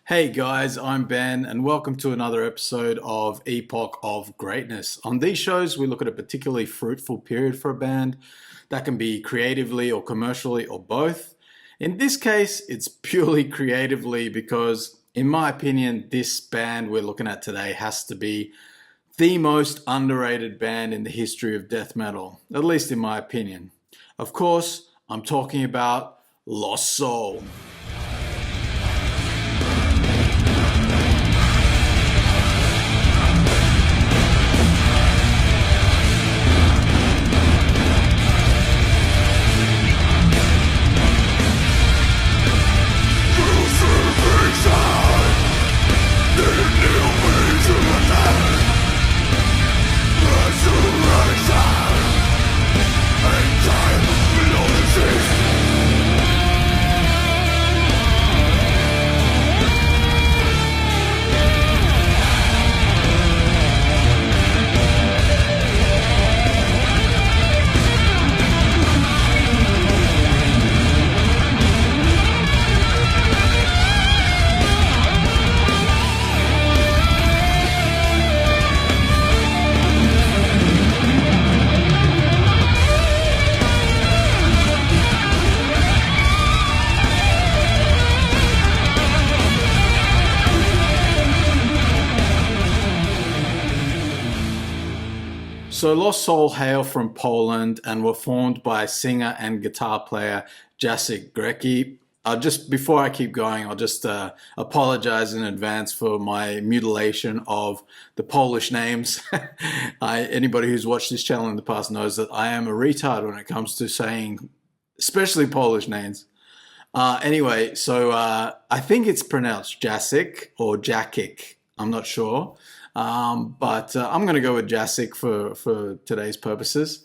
Hey guys, I'm Ben, and welcome to another episode of Epoch of Greatness. On these shows, we look at a particularly fruitful period for a band that can be creatively or commercially or both. In this case, it's purely creatively because, in my opinion, this band we're looking at today has to be the most underrated band in the history of death metal, at least in my opinion. Of course, I'm talking about Lost Soul. So Lost Soul hail from Poland and were formed by singer and guitar player Jacek Greki. Just before I keep going, I'll just apologize in advance for my mutilation of the Polish names. Anybody who's watched this channel in the past knows that I am a retard when it comes to saying, especially Polish names. Anyway, so I think it's pronounced Jacek or Jakic. I'm not sure. But I'm going to go with Jacek for today's purposes.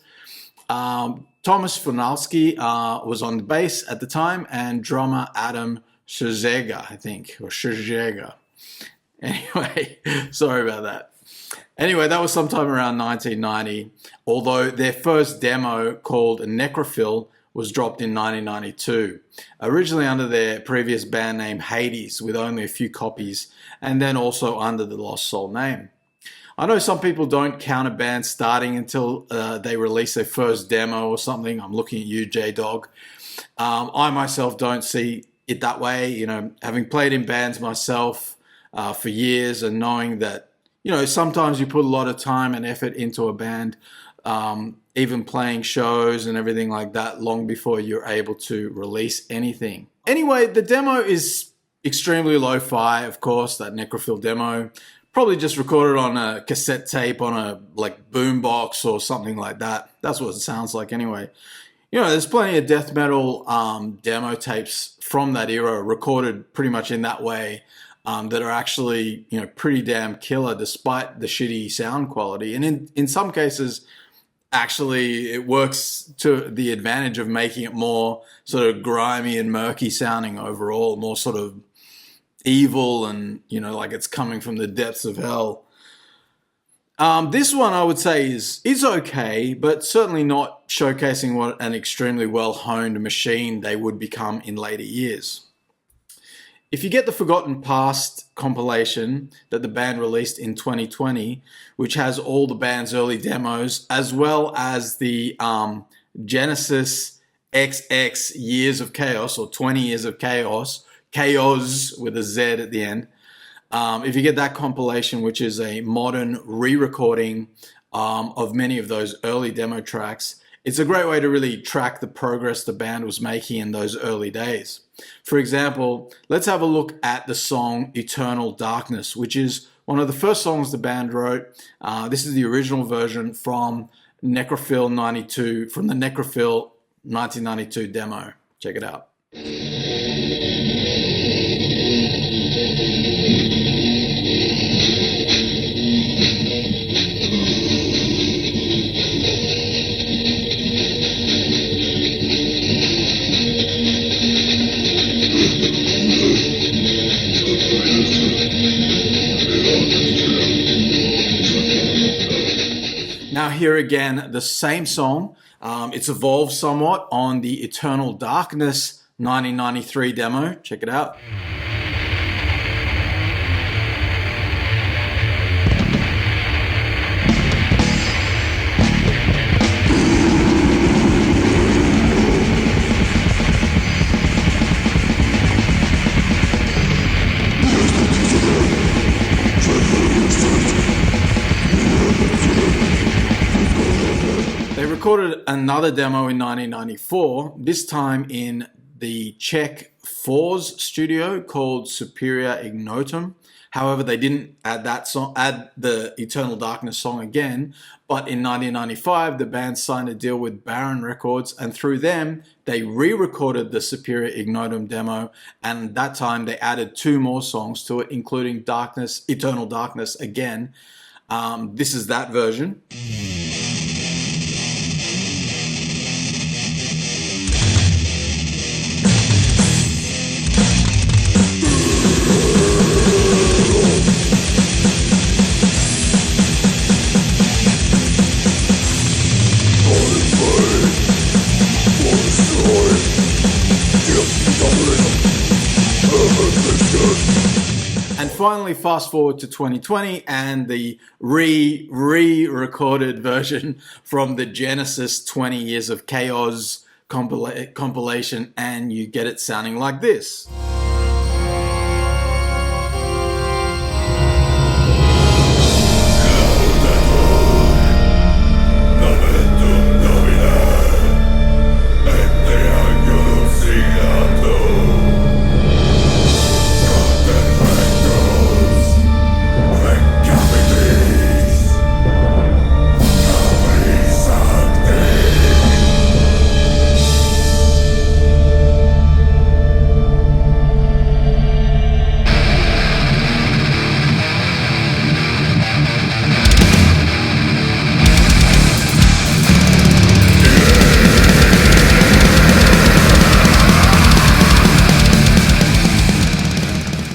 Thomas Fornalski was on the bass at the time, and drummer Adam Szejega, I think, or Szejega. Anyway, sorry about that. Anyway, that was sometime around 1990, although their first demo called Necrophil was dropped in 1992, originally under their previous band name Hades with only a few copies, and then also under the Lost Soul name. I know some people don't count a band starting until they release their first demo or something. I'm looking at you, J-Dog. I myself don't see it that way. You know, having played in bands myself for years and knowing that, you know, sometimes you put a lot of time and effort into a band, even playing shows and everything like that long before you're able to release anything. Anyway, the demo is extremely lo-fi, of course, that Necrophil demo. Probably just recorded on a cassette tape on a boom box or something like that. That's what it sounds like anyway. You know, there's plenty of death metal demo tapes from that era recorded pretty much in that way that are actually, you know, pretty damn killer despite the shitty sound quality. And in some cases, actually, it works to the advantage of making it more sort of grimy and murky sounding overall, more sort of evil and, you know, like it's coming from the depths of hell. This one I would say is okay, but certainly not showcasing what an extremely well-honed machine they would become in later years. If you get the Forgotten Past compilation that the band released in 2020, which has all the band's early demos, as well as the Genesis XX Years of Chaos, or 20 Years of Chaos with a Z at the end. If you get that compilation, which is a modern re-recording of many of those early demo tracks, it's a great way to really track the progress the band was making in those early days. For example, let's have a look at the song Eternal Darkness, which is one of the first songs the band wrote. This is the original version from Necrophil 92, from the Necrophil 1992 demo. Check it out. Now here again, the same song. It's evolved somewhat on the Eternal Darkness 1993 demo. Check it out. recorded another demo in 1994, this time in the Czech Fours studio called Superior Ignotum. However, they didn't add the Eternal Darkness song again, but in 1995, the band signed a deal with Baron Records, and through them, they re-recorded the Superior Ignotum demo, and that time they added 2 more songs to it, including Eternal Darkness again. This is that version. And finally, fast forward to 2020 and the re-recorded version from the Genesis 20 Years of Chaos compilation, and you get it sounding like this.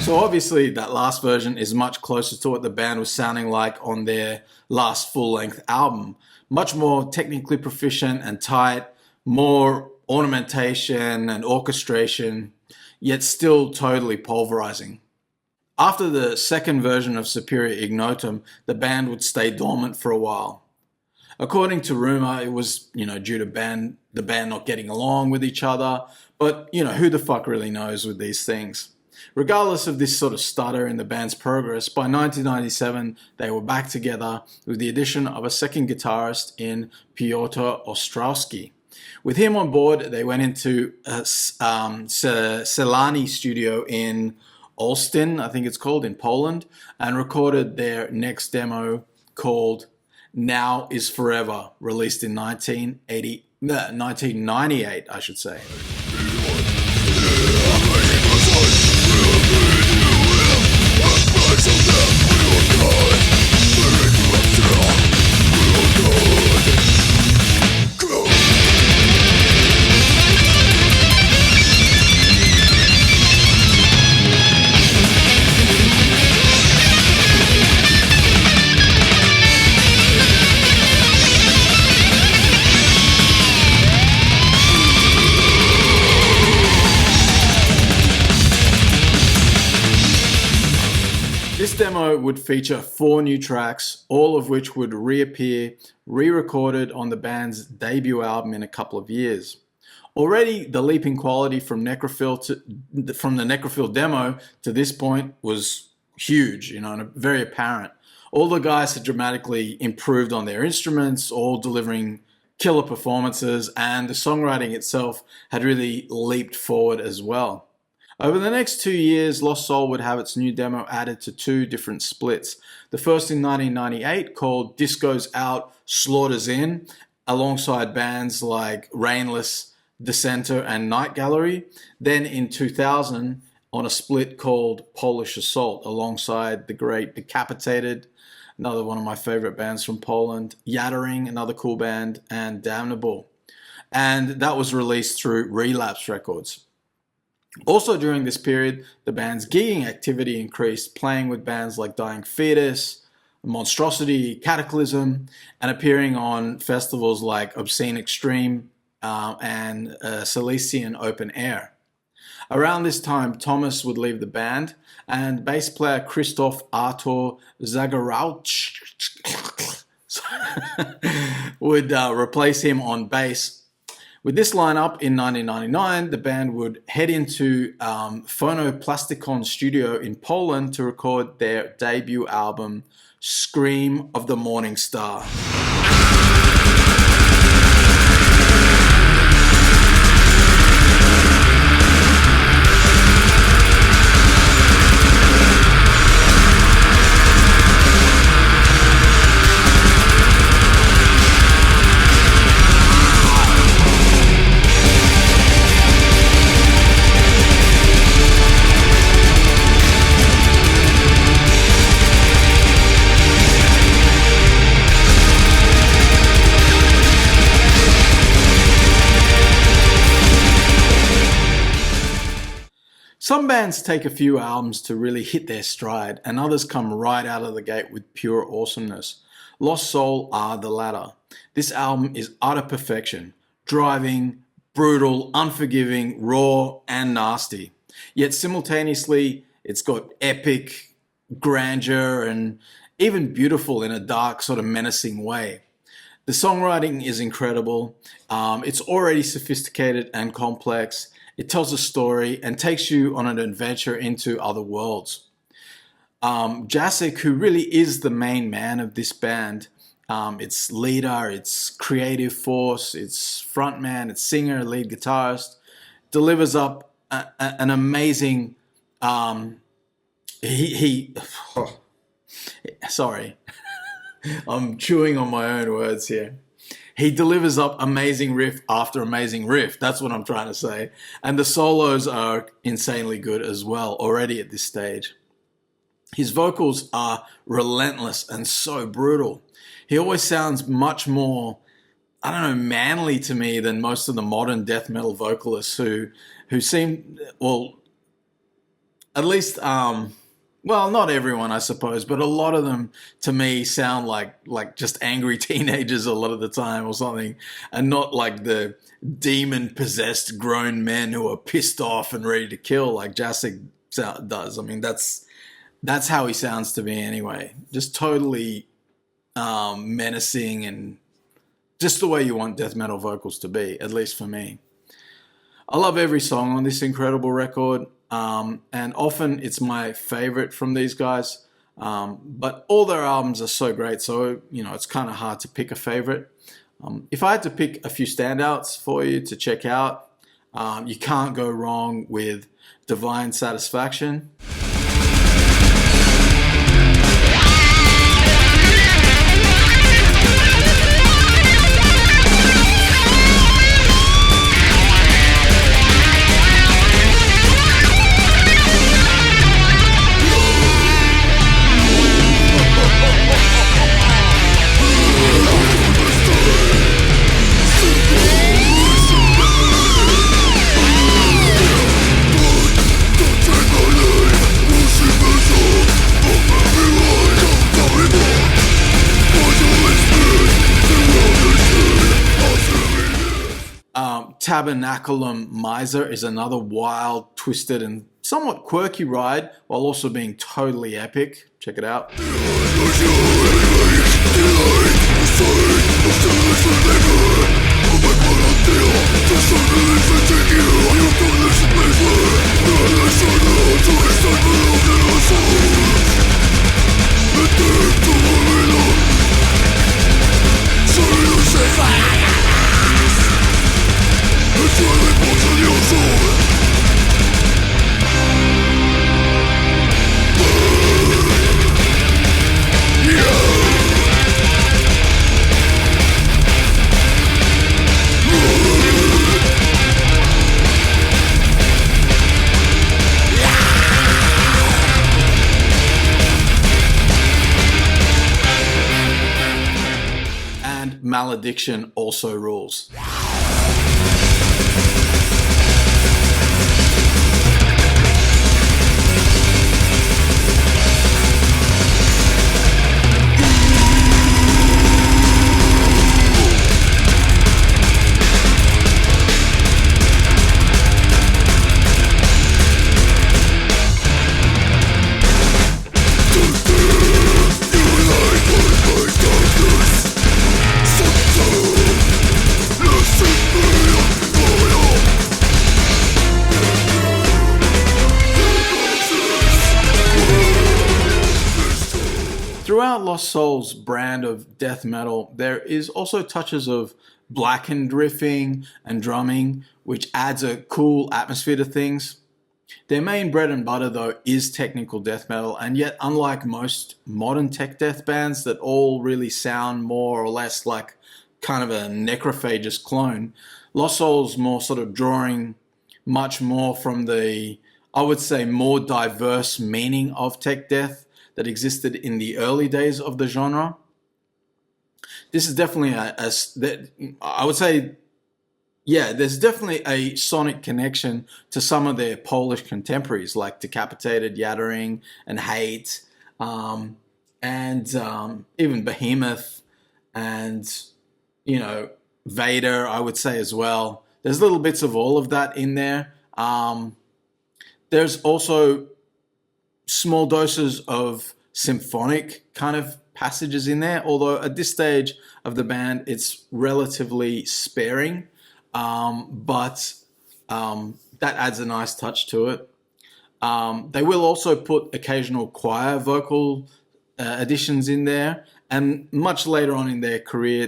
So obviously that last version is much closer to what the band was sounding like on their last full-length album. Much more technically proficient and tight, more ornamentation and orchestration, yet still totally pulverizing. After the second version of Superior Ignotum, the band would stay dormant for a while. According to rumor, it was, due to the band not getting along with each other, but, who the fuck really knows with these things. Regardless of this sort of stutter in the band's progress, by 1997 they were back together with the addition of a second guitarist in Piotr Ostrowski. With him on board, they went into Selani studio in Olsztyn, I think it's called, in Poland, and recorded their next demo called Now Is Forever, released in 1998, I should say. This demo would feature 4 new tracks, all of which would reappear, re-recorded on the band's debut album in a couple of years. Already, the leap in quality from the Necrophil demo to this point was huge, and very apparent. All the guys had dramatically improved on their instruments, all delivering killer performances, and the songwriting itself had really leaped forward as well. Over the next 2 years, Lost Soul would have its new demo added to 2 different splits. The first in 1998 called Disco's Out, Slaughter's In, alongside bands like Rainless, Dissenter and Night Gallery. Then in 2000 on a split called Polish Assault alongside the great Decapitated, another one of my favorite bands from Poland, Yattering, another cool band, and Damnable. And that was released through Relapse Records. Also during this period, the band's gigging activity increased, playing with bands like Dying Fetus, Monstrosity, Cataclysm, and appearing on festivals like Obscene Extreme and Silesian Open Air. Around this time, Thomas would leave the band, and bass player Christoph Artur Zagarauch would replace him on bass. With this lineup in 1999, the band would head into Phonoplasticon studio in Poland to record their debut album, Scream of the Morning Star. Some bands take a few albums to really hit their stride, and others come right out of the gate with pure awesomeness. Lost Soul are the latter. This album is utter perfection, driving, brutal, unforgiving, raw, and nasty. Yet simultaneously, it's got epic grandeur and even beautiful in a dark, sort of menacing way. The songwriting is incredible. It's already sophisticated and complex. It tells a story and takes you on an adventure into other worlds. Jacek, who really is the main man of this band, its leader, its creative force, its frontman, its singer, lead guitarist, delivers up an amazing. Sorry, I'm chewing on my own words here. He delivers up amazing riff after amazing riff. That's what I'm trying to say. And the solos are insanely good as well already at this stage. His vocals are relentless and so brutal. He always sounds much more, I don't know, manly to me than most of the modern death metal vocalists who seem, well, at least, well, not everyone, I suppose, but a lot of them, to me, sound like just angry teenagers a lot of the time or something, and not like the demon-possessed grown men who are pissed off and ready to kill like Jacek does. I mean, that's how he sounds to me anyway. Just totally menacing and just the way you want death metal vocals to be, at least for me. I love every song on this incredible record. And often it's my favorite from these guys. But all their albums are so great, so, it's kind of hard to pick a favorite. If I had to pick a few standouts for you to check out, you can't go wrong with Divine Satisfaction. Tabernaculum Miser is another wild, twisted, and somewhat quirky ride, while also being totally epic. Check it out. Malediction also rules. Throughout Lost Soul's brand of death metal, there is also touches of blackened riffing and drumming, which adds a cool atmosphere to things. Their main bread and butter, though, is technical death metal, and yet, unlike most modern tech death bands that all really sound more or less like kind of a necrophagous clone, Lost Soul's more sort of drawing much more from the, I would say, more diverse meaning of tech death that existed in the early days of the genre. This is definitely I would say yeah, there's definitely a sonic connection to some of their Polish contemporaries like Decapitated, Yattering, and Hate, um, and even Behemoth, and you know Vader, I would say as well. There's little bits of all of that in there. There's also small doses of symphonic kind of passages in there, although at this stage of the band, it's relatively sparing, but that adds a nice touch to it. They will also put occasional choir vocal additions in there, and much later on in their career,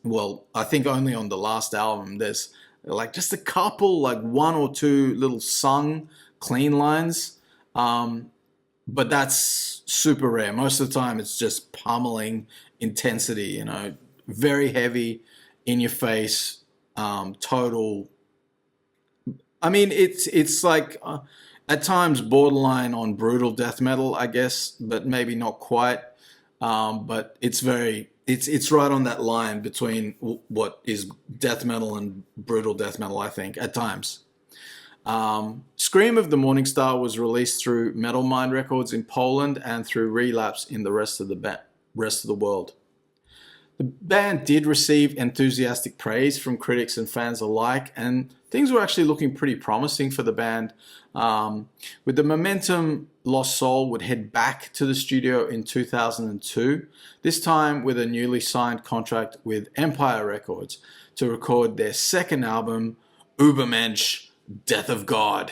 well, I think only on the last album, there's like just a couple, like one or two little sung clean lines. But that's super rare. Most of the time, it's just pummeling intensity, very heavy, in your face, total. I mean, it's like at times borderline on brutal death metal, I guess, but maybe not quite. But it's right on that line between what is death metal and brutal death metal, I think, at times. Scream of the Morning Star was released through Metal Mind Records in Poland and through Relapse in the rest of the world. The band did receive enthusiastic praise from critics and fans alike, and things were actually looking pretty promising for the band. With the momentum, Lost Soul would head back to the studio in 2002, this time with a newly signed contract with Empire Records to record their second album, Übermensch, Death of God.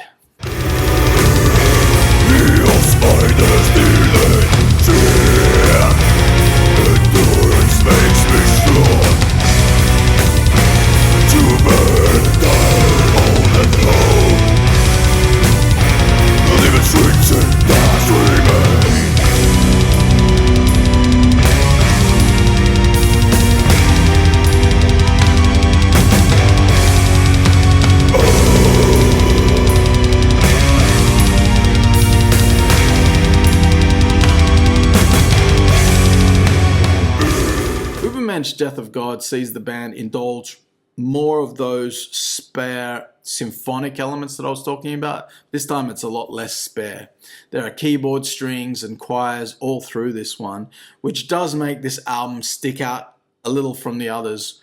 Death of God sees the band indulge more of those spare symphonic elements that I was talking about. This time it's a lot less spare. There are keyboard strings and choirs all through this one, which does make this album stick out a little from the others,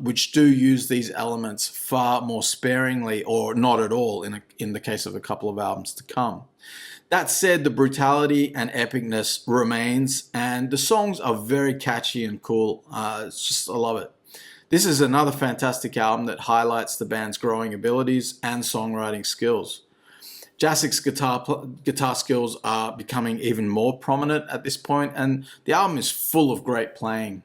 which do use these elements far more sparingly or not at all in the case of a couple of albums to come. That said, the brutality and epicness remains, and the songs are very catchy and cool. I love it. This is another fantastic album that highlights the band's growing abilities and songwriting skills. Jasek's guitar skills are becoming even more prominent at this point, and the album is full of great playing.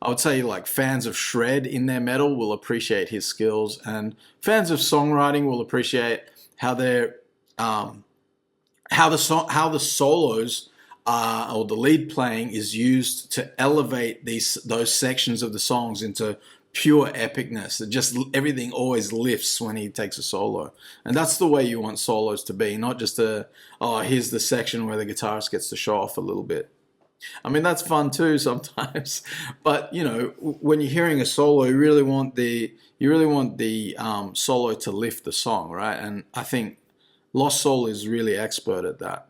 I would say like fans of shred in their metal will appreciate his skills, and fans of songwriting will appreciate how they're how the solos or the lead playing is used to elevate those sections of the songs into pure epicness. Everything always lifts when he takes a solo, and that's the way you want solos to be, not just here's the section where the guitarist gets to show off a little bit. I mean, that's fun too sometimes, but when you're hearing a solo, you really want the solo to lift the song, right? And I think Lost Soul is really expert at that.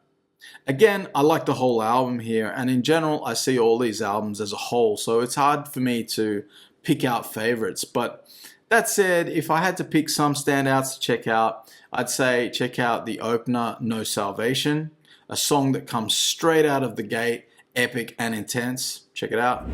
Again, I like the whole album here, and in general, I see all these albums as a whole, so it's hard for me to pick out favorites. But that said, if I had to pick some standouts to check out, I'd say check out the opener, No Salvation, a song that comes straight out of the gate, epic and intense. Check it out.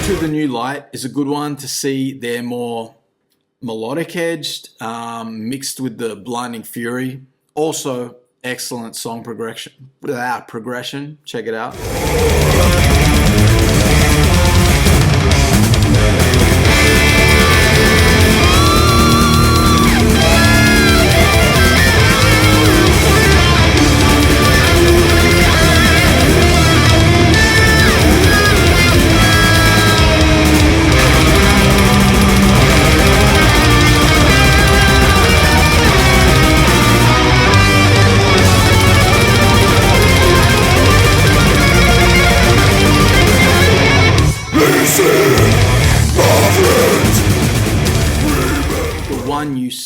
To the New Light is a good one to see. They're more melodic edged, mixed with the blinding fury. Also, excellent song progression. Check it out.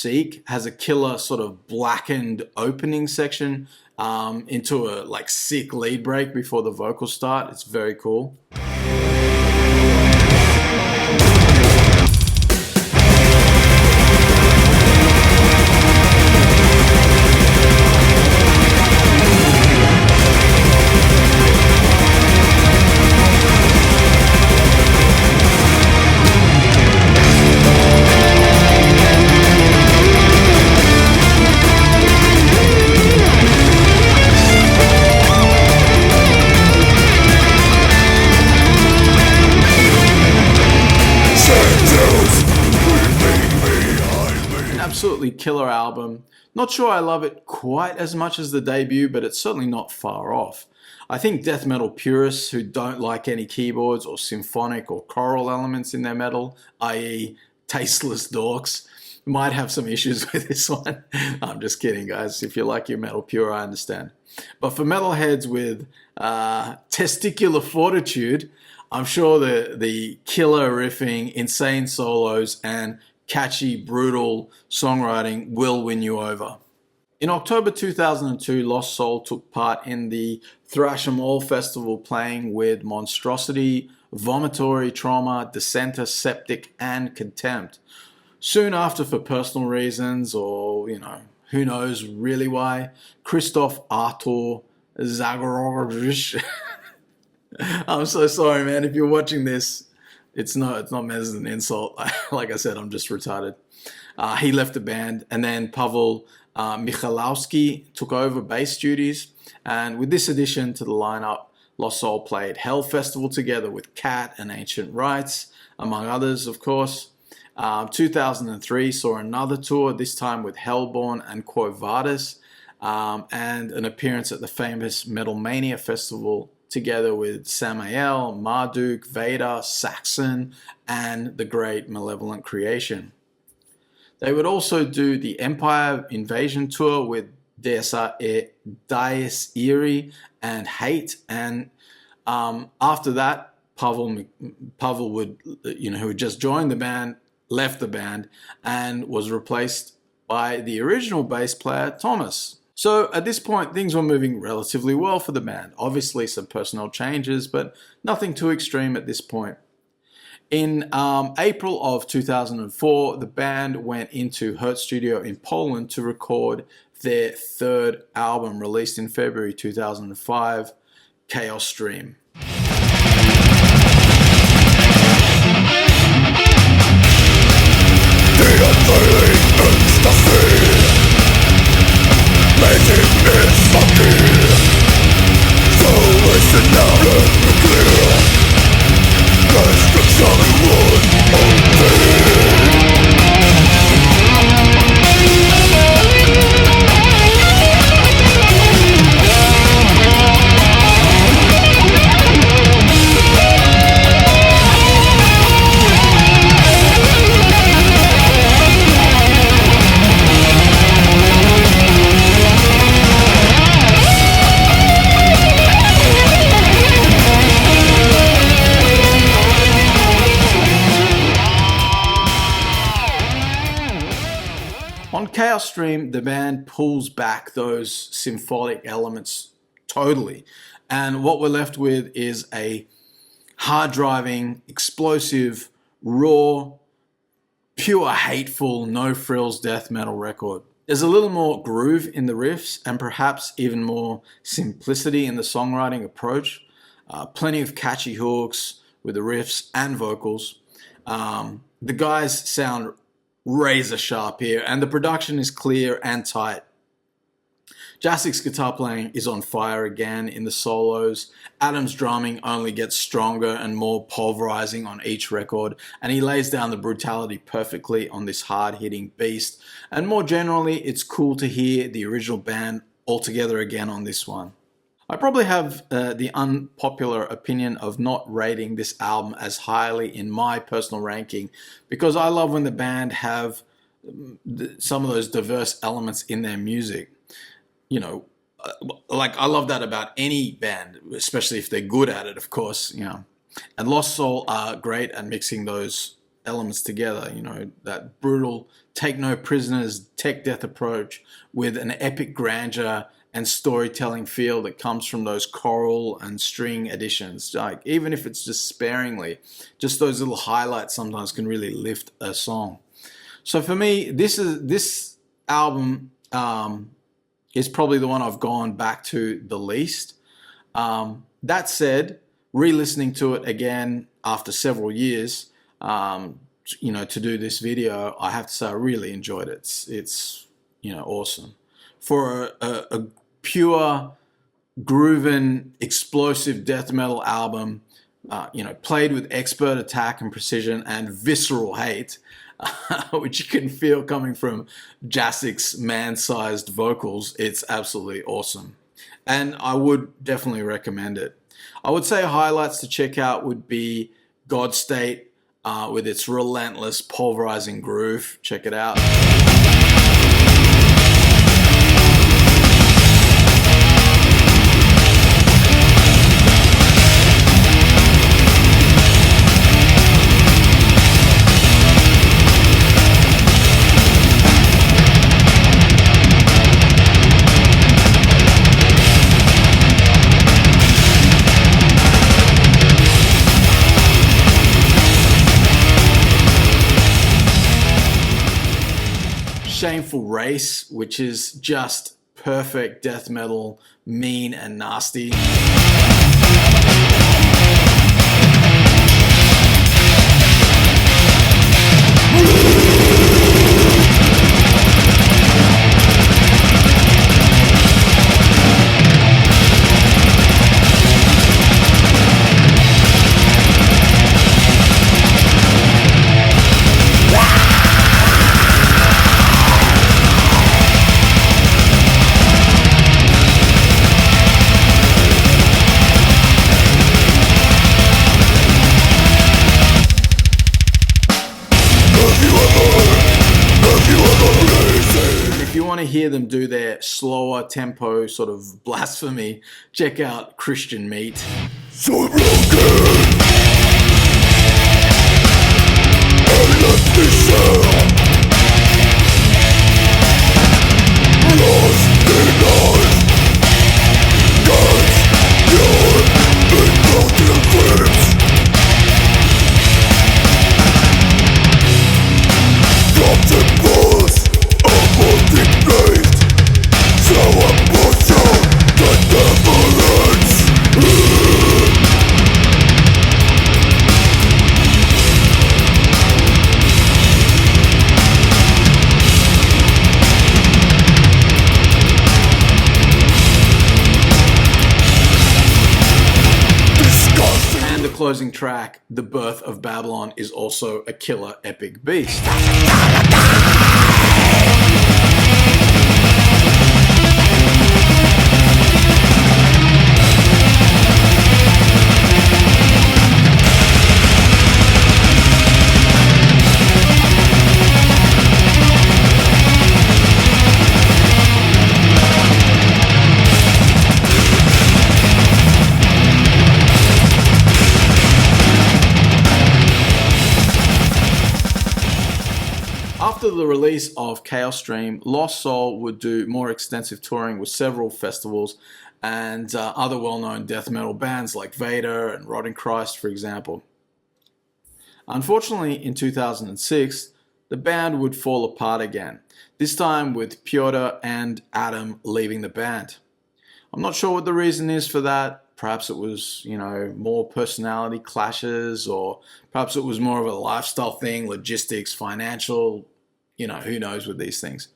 Seek has a killer sort of blackened opening section into a like sick lead break before the vocals start. It's very cool. Absolutely killer album. Not sure I love it quite as much as the debut, but it's certainly not far off. I think death metal purists who don't like any keyboards or symphonic or choral elements in their metal, i.e. tasteless dorks, might have some issues with this one. I'm just kidding, guys. If you like your metal pure, I understand. But for metalheads with testicular fortitude, I'm sure the killer riffing, insane solos, and catchy, brutal songwriting will win you over. In October 2002, Lost Soul took part in the Thrash 'Em All Festival, playing with Monstrosity, Vomitory Trauma, Dissenter, Septic, and Contempt. Soon after, for personal reasons, or, who knows really why, Christoph Artur Zagorovich. I'm so sorry, man, if you're watching this. It's not meant as an insult. Like I said, I'm just retarded. He left the band, and then Pavel Michalowski took over bass duties. And with this addition to the lineup, Lost Soul played Hell Festival together with Cat and Ancient Rites, among others, of course. 2003 saw another tour, this time with Hellborn and Quo Vadis, and an appearance at the famous Metal Mania Festival together with Samael, Marduk, Vader, Saxon, and the Great Malevolent Creation. They would also do the Empire Invasion Tour with Dies Irae and Hate, and after that, Pavel would, who had just joined the band, left the band and was replaced by the original bass player, Thomas. So at this point, things were moving relatively well for the band. Obviously some personnel changes, but nothing too extreme at this point. In April of 2004, the band went to Hertz Studio in Poland to record their third album, released in February 2005, Chaos Stream. On Chaos Stream, the band pulls back those symphonic elements totally, and what we're left with is a hard-driving, explosive, raw, pure hateful, no-frills death metal record. There's a little more groove in the riffs and perhaps even more simplicity in the songwriting approach. Plenty of catchy hooks with the riffs and vocals. The guys sound razor sharp here, and the production is clear and tight. Jasik's guitar playing is on fire again in the solos. Adam's drumming only gets stronger and more pulverizing on each record, and he lays down the brutality perfectly on this hard-hitting beast. And more generally, it's cool to hear the original band all together again on this one. I probably have the unpopular opinion of not rating this album as highly in my personal ranking, because I love when the band have some of those diverse elements in their music. Like I love that about any band, especially if they're good at it, of course, And Lost Soul are great at mixing those elements together, you know, that brutal take no prisoners, tech death approach with an epic grandeur and storytelling feel that comes from those choral and string additions. Like, even if it's just sparingly, just those little highlights sometimes can really lift a song. So for me, this album is probably the one I've gone back to the least. That said, re-listening to it again after several years, you know, to do this video, I have to say I really enjoyed it. It's you know, awesome. For a pure, grooving, explosive death metal album, you know, played with expert attack and precision and visceral hate, which you can feel coming from Jasik's man-sized vocals, it's absolutely awesome. And I would definitely recommend it. I would say highlights to check out would be God State with its relentless pulverizing groove. Check it out. Shameful Race, which is just perfect death metal, mean and nasty. Want to hear them do their slower tempo sort of blasphemy, check out Christian Meat. So broken, I left this cell, lost in eyes, guns, your big broken clips, dropped and balls. And the closing track, The Birth of Babylon, is also a killer epic beast. After the release of Chaos Stream, Lost Soul would do more extensive touring with several festivals and other well-known death metal bands like Vader and Rotting Christ, for example. Unfortunately, in 2006, the band would fall apart again, this time with Piotr and Adam leaving the band. I'm not sure what the reason is for that. Perhaps it was, you know, more personality clashes, or perhaps it was more of a lifestyle thing, logistics, financial, you know, who knows with these things.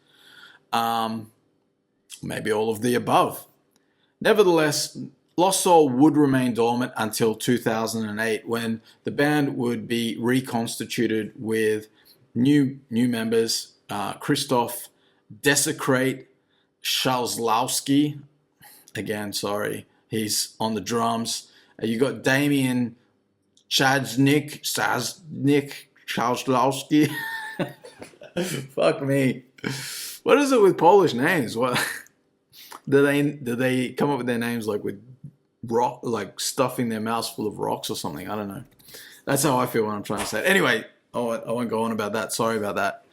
Maybe all of the above. Nevertheless, Lost Soul would remain dormant until 2008, when the band would be reconstituted with new members, Christoph Desecrate Szalzlowski. Again, sorry, he's on the drums. You got Damian Szalzlowski. Fuck me. What is it with Polish names? What do they come up with their names like with rock, like stuffing their mouths full of rocks or something? I don't know. That's how I feel when I'm trying to say it. Anyway, Oh, I won't go on about that. Sorry about that.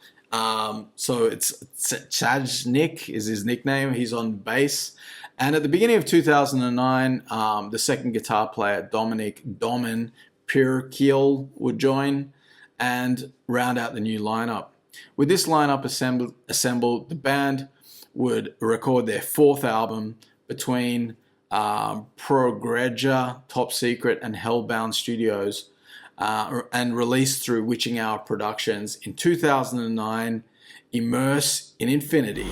So it's Chajnik is his nickname. He's on bass. And at the beginning of 2009, the second guitar player, Dominic Domin Pirkiel, would join and round out the new lineup. With this lineup assembled, the band would record their fourth album between Progreja, Top Secret, and Hellbound Studios, and released through Witching Hour Productions in 2009, Immerse in Infinity.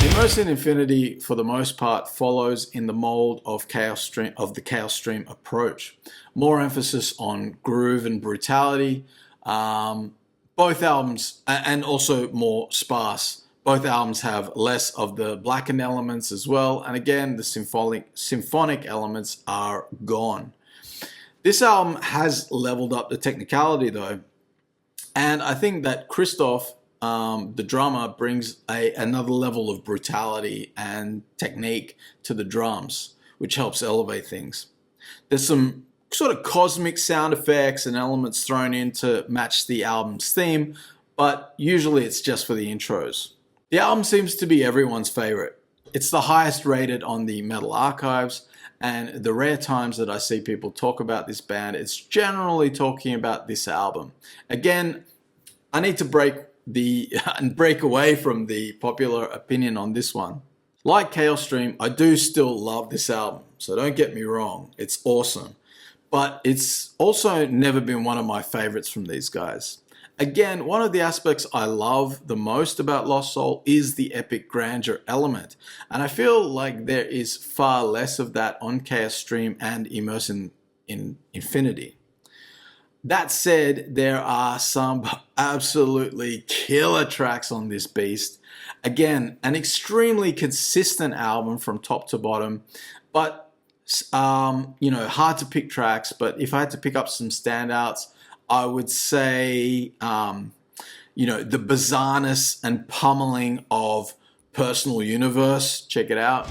Immerse in Infinity, for the most part, follows in the mold of the Chaos Stream approach. More emphasis on groove and brutality. Both albums, and also more sparse. Both albums have less of the blackened elements as well, and again, the symphonic elements are gone. This album has leveled up the technicality though, and I think that Christoph, the drummer, brings another level of brutality and technique to the drums, which helps elevate things. There's some sort of cosmic sound effects and elements thrown in to match the album's theme, but usually it's just for the intros. The album seems to be everyone's favorite. It's the highest rated on the Metal Archives, and the rare times that I see people talk about this band, it's generally talking about this album. Again, I need to break away from the popular opinion on this one. Like Chaos Stream, I do still love this album, so don't get me wrong, it's awesome. But it's also never been one of my favorites from these guys. Again, one of the aspects I love the most about Lost Soul is the epic grandeur element, and I feel like there is far less of that on Chaos Stream and Immerse in Infinity. That said, there are some absolutely killer tracks on this beast. Again, an extremely consistent album from top to bottom, but hard to pick tracks. But if I had to pick up some standouts, I would say, the bizarreness and pummeling of Personal Universe. Check it out.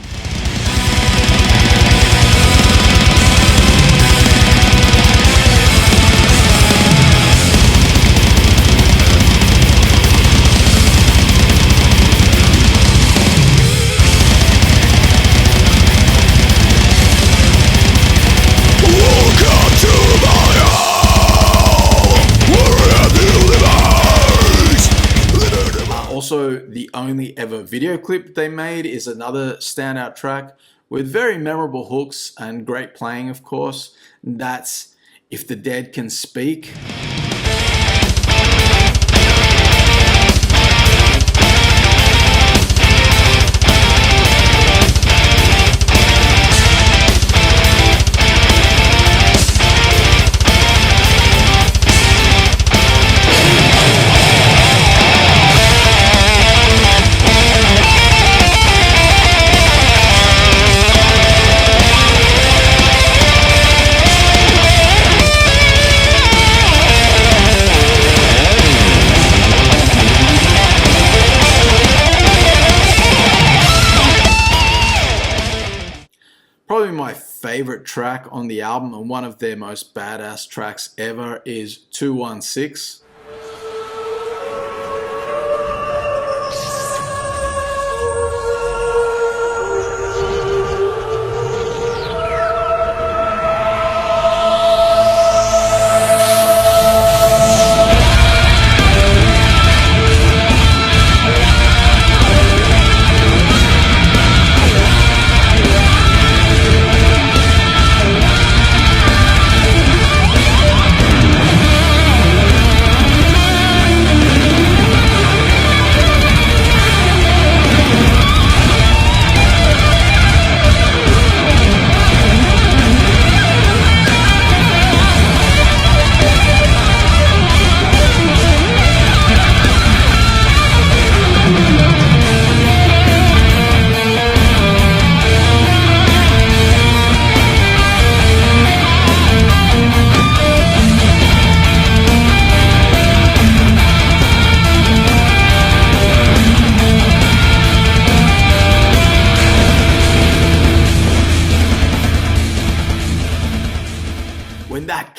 Also, the only ever video clip they made is another standout track with very memorable hooks and great playing, of course. That's If the Dead Can Speak. Probably my favorite track on the album, and one of their most badass tracks ever, is 216.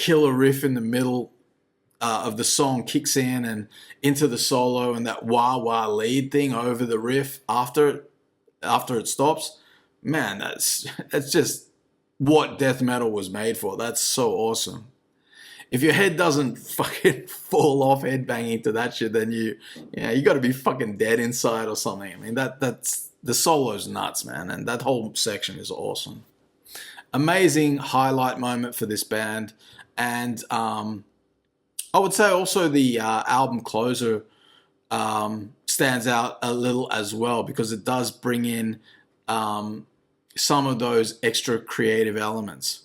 killer riff in the middle of the song kicks in and into the solo, and that wah wah lead thing over the riff after it stops, man, that's just what death metal was made for. That's so awesome. If your head doesn't fucking fall off headbanging to that shit, then you got to be fucking dead inside or something. I mean, that's the solo's nuts, man, and that whole section is awesome. Amazing highlight moment for this band, and I would say also the album closer stands out a little as well, because it does bring in some of those extra creative elements.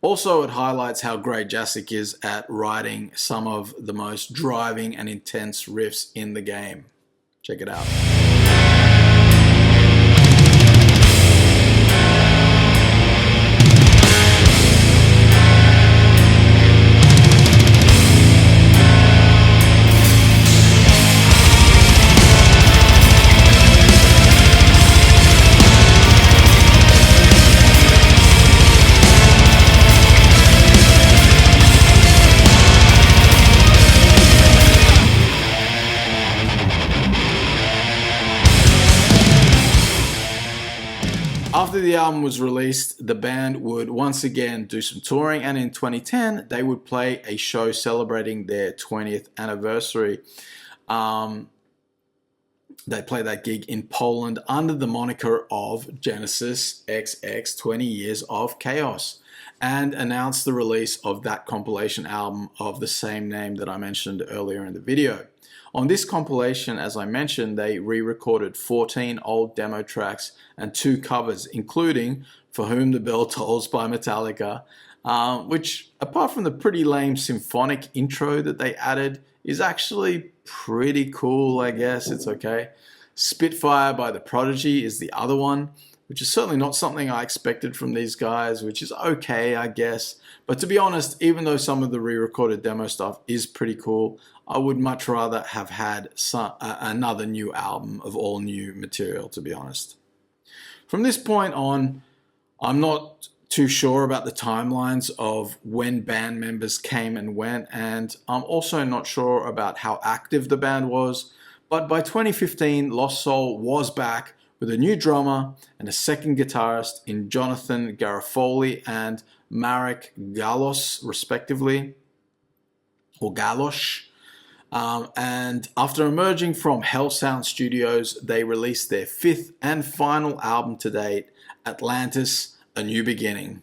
Also, it highlights how great Jacek is at writing some of the most driving and intense riffs in the game. Check it out. After the album was released, the band would once again do some touring, and in 2010 they would play a show celebrating their 20th anniversary. They played that gig in Poland under the moniker of Genesis XX 20 Years of Chaos, and announced the release of that compilation album of the same name that I mentioned earlier in the video. On this compilation, as I mentioned, they re-recorded 14 old demo tracks and 2 covers, including For Whom the Bell Tolls by Metallica, which, apart from the pretty lame symphonic intro that they added, is actually pretty cool, I guess. It's okay. Spitfire by The Prodigy is the other one, which is certainly not something I expected from these guys, which is okay, I guess. But to be honest, even though some of the re-recorded demo stuff is pretty cool, I would much rather have had another new album of all new material, to be honest. From this point on, I'm not too sure about the timelines of when band members came and went, and I'm also not sure about how active the band was. But by 2015, Lost Soul was back with a new drummer and a second guitarist in Jonathan Garofoli and Marek Galos, respectively, or Galos. And after emerging from Hell Sound Studios, they released their 5th and final album to date, Atlantis: A New Beginning.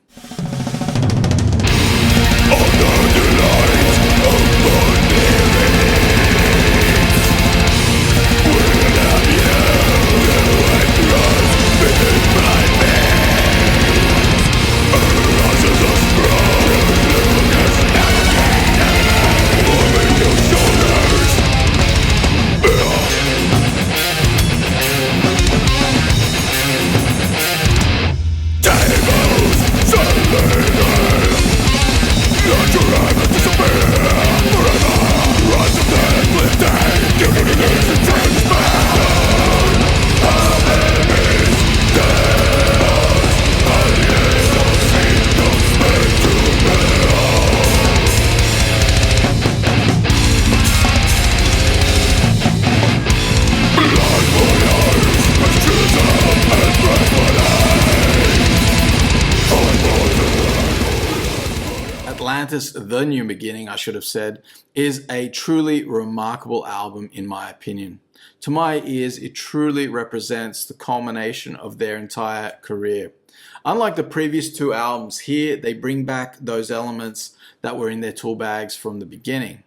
Atlantis: The New Beginning, I should have said, is a truly remarkable album in my opinion. To my ears, it truly represents the culmination of their entire career. Unlike the previous 2 albums, here they bring back those elements that were in their tool bags from the beginning.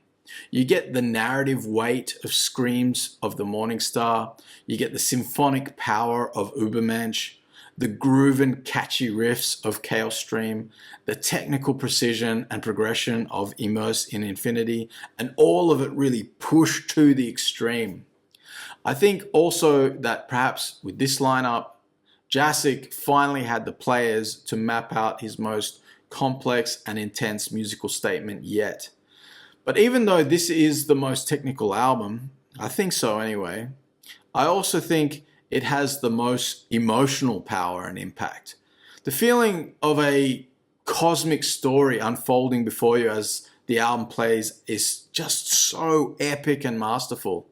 You get the narrative weight of Screams of the Morning Star, you get the symphonic power of Übermensch, the groovin' catchy riffs of Chaos Stream, the technical precision and progression of Immerse in Infinity, and all of it really pushed to the extreme. I think also that perhaps with this lineup, Jacek finally had the players to map out his most complex and intense musical statement yet. But even though this is the most technical album, I think so anyway, I also think it has the most emotional power and impact. The feeling of a cosmic story unfolding before you as the album plays is just so epic and masterful.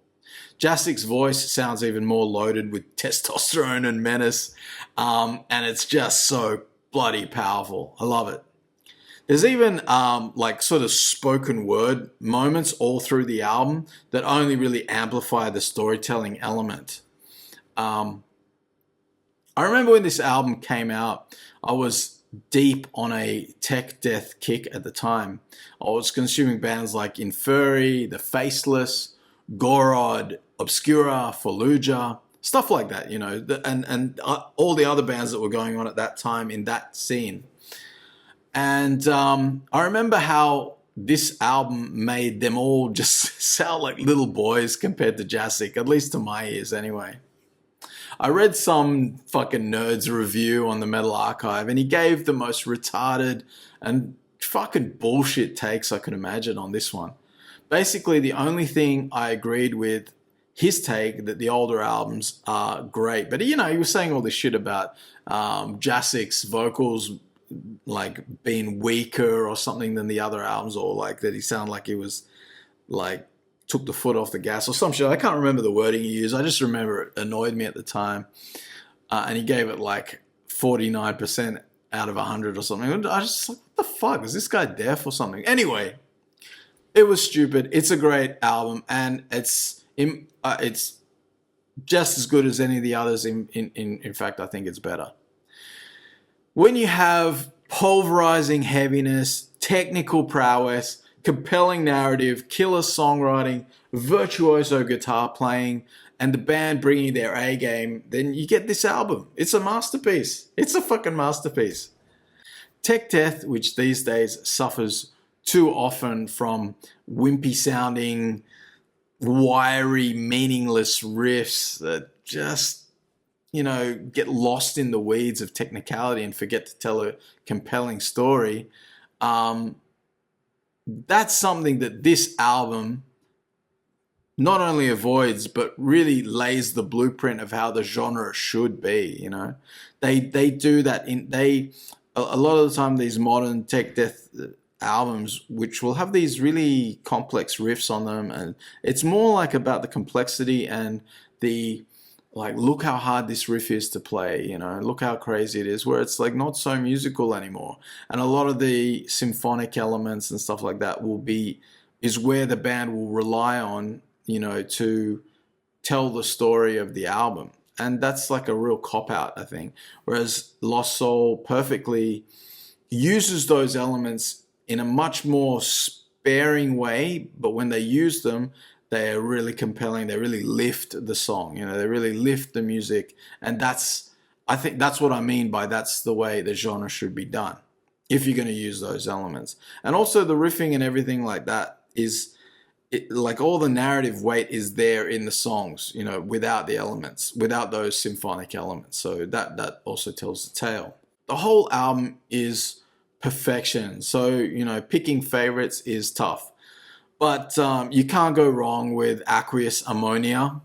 Jasik's voice sounds even more loaded with testosterone and menace, and it's just so bloody powerful. I love it. There's even like sort of spoken word moments all through the album that only really amplify the storytelling element. I remember when this album came out, I was deep on a tech death kick at the time. I was consuming bands like Inferi, The Faceless, Gorod, Obscura, Fallujah, stuff like that, you know, and all the other bands that were going on at that time in that scene. And I remember how this album made them all just sound like little boys compared to Jasik, at least to my ears anyway. I read some fucking nerd's review on the Metal Archive, and he gave the most retarded and fucking bullshit takes I could imagine on this one. Basically, the only thing I agreed with his take that the older albums are great, but you know, he was saying all this shit about Jasik's vocals like being weaker or something than the other albums, or like that he sounded like he was like took the foot off the gas or some shit. I can't remember the wording he used. I just remember it annoyed me at the time. And he gave it like 49% out of 100 or something. I just like, what the fuck? Is this guy deaf or something? Anyway, it was stupid. It's a great album, and it's just as good as any of the others. In fact, I think it's better. When you have pulverizing heaviness, technical prowess, compelling narrative, killer songwriting, virtuoso guitar playing, and the band bringing their A game, then you get this album. It's a masterpiece. It's a fucking masterpiece. Tech death, which these days suffers too often from wimpy sounding, wiry, meaningless riffs that just, you know, get lost in the weeds of technicality and forget to tell a compelling story. That's something that this album not only avoids, but really lays the blueprint of how the genre should be. You know, they do that a lot of the time, these modern tech death albums, which will have these really complex riffs on them, and it's more like about the complexity and the like, look how hard this riff is to play, you know, look how crazy it is, where it's like not so musical anymore. And a lot of the symphonic elements and stuff like that is where the band will rely on, you know, to tell the story of the album. And that's like a real cop-out, I think. Whereas Lost Soul perfectly uses those elements in a much more sparing way, but when they use them, they are really compelling. They really lift the song, you know, they really lift the music. And I think that's what I mean by that's the way the genre should be done, if you're going to use those elements. And also the riffing and everything like that like all the narrative weight is there in the songs, you know, without the elements, without those symphonic elements. So that also tells the tale. The whole album is perfection. So, you know, picking favorites is tough. But you can't go wrong with Aqueous Ammonia.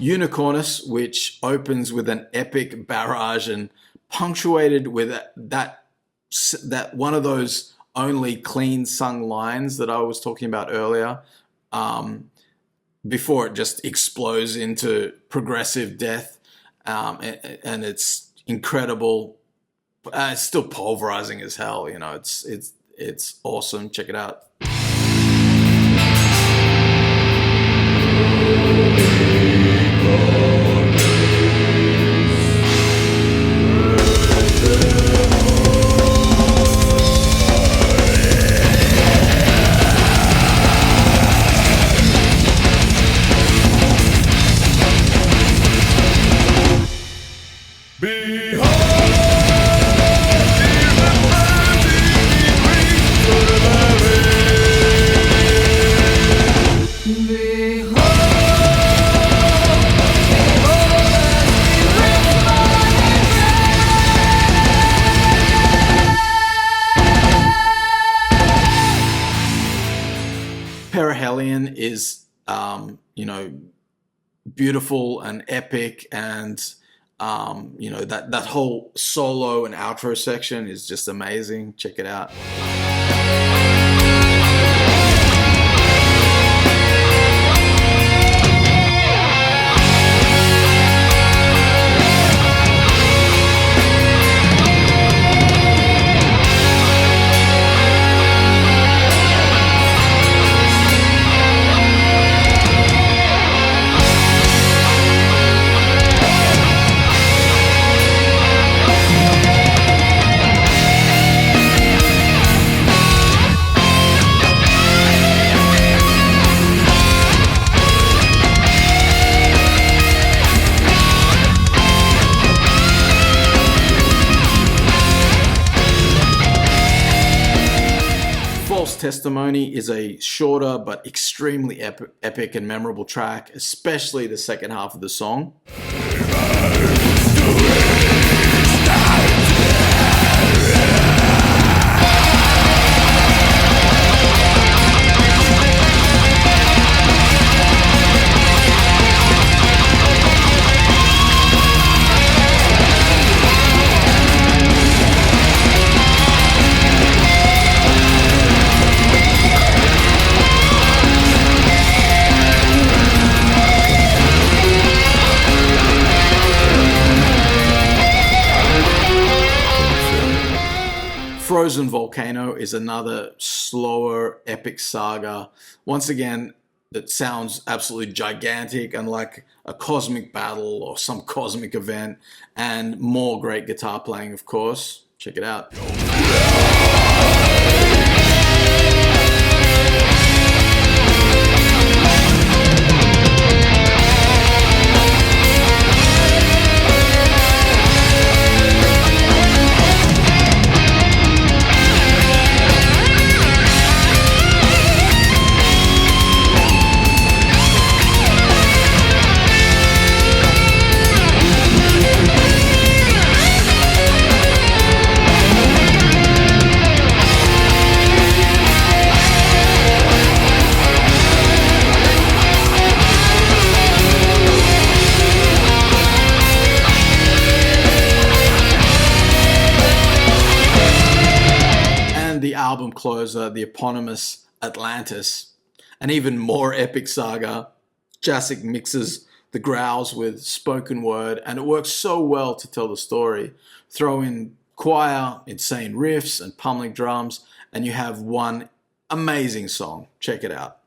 Unicornus, which opens with an epic barrage and punctuated with that one of those only clean sung lines that I was talking about earlier, before it just explodes into progressive death, and it's incredible. It's still pulverizing as hell, you know. It's awesome. Check it out. Perihelion is, beautiful and epic, and that whole solo and outro section is just amazing. Check it out. False Testimony is a shorter but extremely epic and memorable track, especially the second half of the song. Frozen Volcano is another slower epic saga. Once again, it sounds absolutely gigantic and like a cosmic battle or some cosmic event, and more great guitar playing, of course. Check it out. The album closer, the eponymous Atlantis, an even more epic saga. Jacek mixes the growls with spoken word, and it works so well to tell the story. Throw in choir, insane riffs, and pummeling drums, and you have one amazing song. Check it out.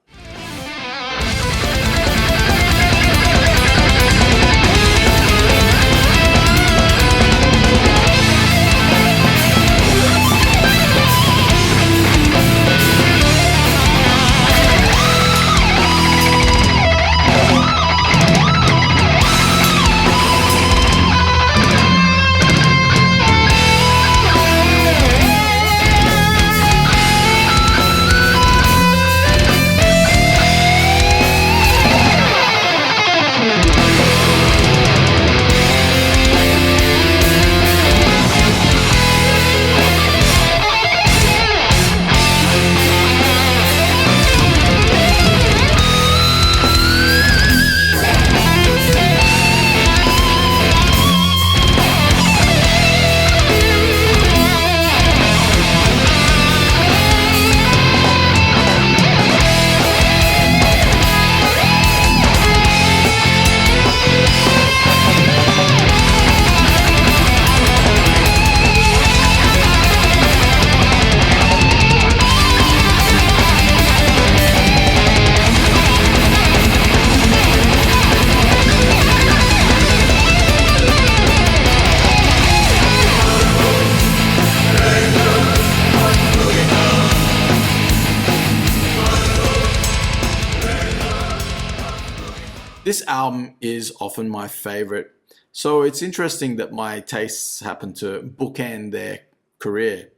This album is often my favorite So it's interesting that my tastes happen to bookend their career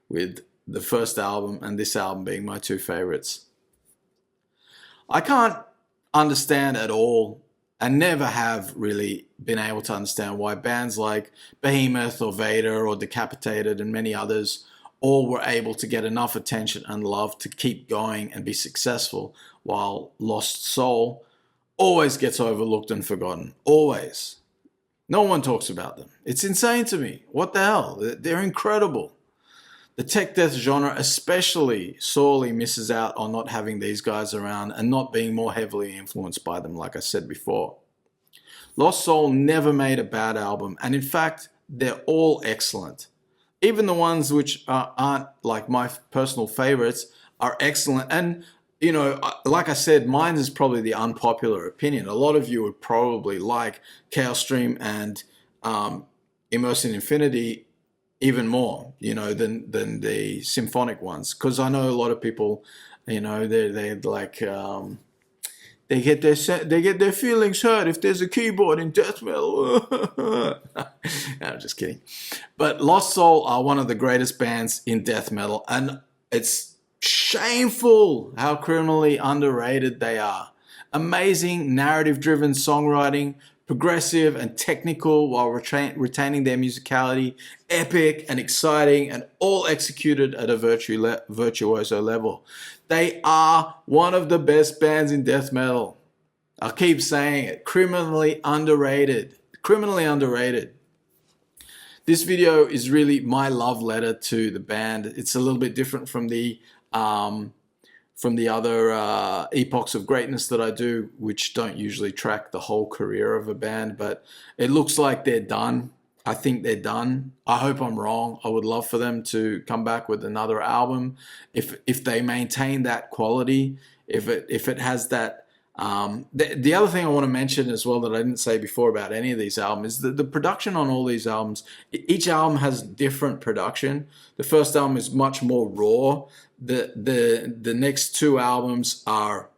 with the first album and this album being my two favorites. I can't understand at all, and never have really been able to understand, why bands like Behemoth or Vader or Decapitated and many others all were able to get enough attention and love to keep going and be successful, while Lost Soul always gets overlooked and forgotten. Always. No one talks about them. It's insane to me. What the hell? They're incredible. The tech death genre especially sorely misses out on not having these guys around and not being more heavily influenced by them, like I said before. Lost Soul never made a bad album, and in fact, they're all excellent. Even the ones which aren't like my personal favorites are excellent. And, you know, like I said, mine is probably the unpopular opinion. A lot of you would probably like Chaos Stream and Immerse in Infinity even more, you know, than the symphonic ones. Because I know a lot of people, you know, they like they get their feelings hurt if there's a keyboard in death metal. I'm just kidding. But Lost Soul are one of the greatest bands in death metal, and it's shameful how criminally underrated they are. Amazing narrative-driven songwriting, progressive and technical while retaining their musicality, epic and exciting, and all executed at a virtuoso level. They are one of the best bands in death metal. I'll keep saying it. Criminally underrated. Criminally underrated. This video is really my love letter to the band. It's a little bit different from the other epochs of greatness that I do, which don't usually track the whole career of a band, but it looks like they're done. I think they're done. I hope I'm wrong. I would love for them to come back with another album if they maintain that quality, if it has that. The other thing I want to mention as well that I didn't say before about any of these albums is the production on all these albums. Each album has different production. The first album is much more raw. The next two albums are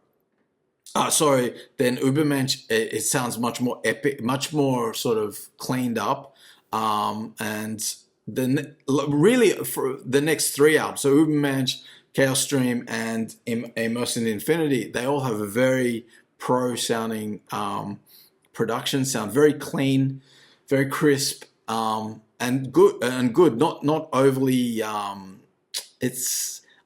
then Übermensch, it sounds much more epic, much more sort of cleaned up. And then really for the next three albums, so Übermensch, Chaos Stream, and Immerse in Infinity, they all have a very pro-sounding production sound, very clean, very crisp, and good. Not overly.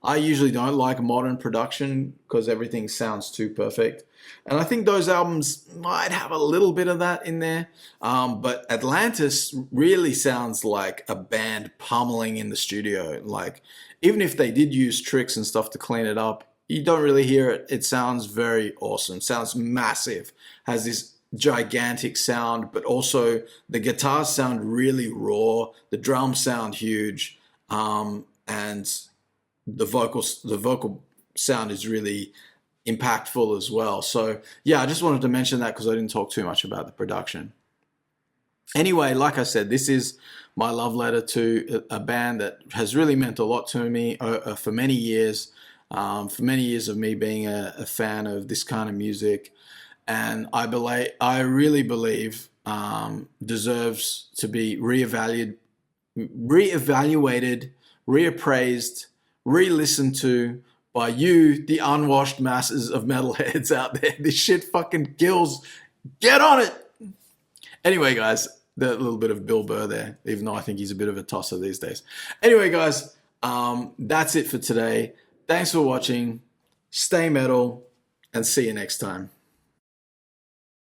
I usually don't like modern production because everything sounds too perfect. And I think those albums might have a little bit of that in there. But Atlantis really sounds like a band pummeling in the studio. Like, even if they did use tricks and stuff to clean it up, you don't really hear it. It sounds very awesome. Sounds massive. Has this gigantic sound, but also the guitars sound really raw. The drums sound huge. And the vocal sound is really impactful as well. So yeah, I just wanted to mention that because I didn't talk too much about the production. Anyway, like I said, this is my love letter to a band that has really meant a lot to me for many years of me being a fan of this kind of music, and I really believe deserves to be reevaluated, reappraised, re-listened to by you, the unwashed masses of metalheads out there. This shit fucking kills. Get on it. Anyway, guys, that little bit of Bill Burr there, even though I think he's a bit of a tosser these days. Anyway, guys, that's it for today. Thanks for watching. Stay metal, and see you next time.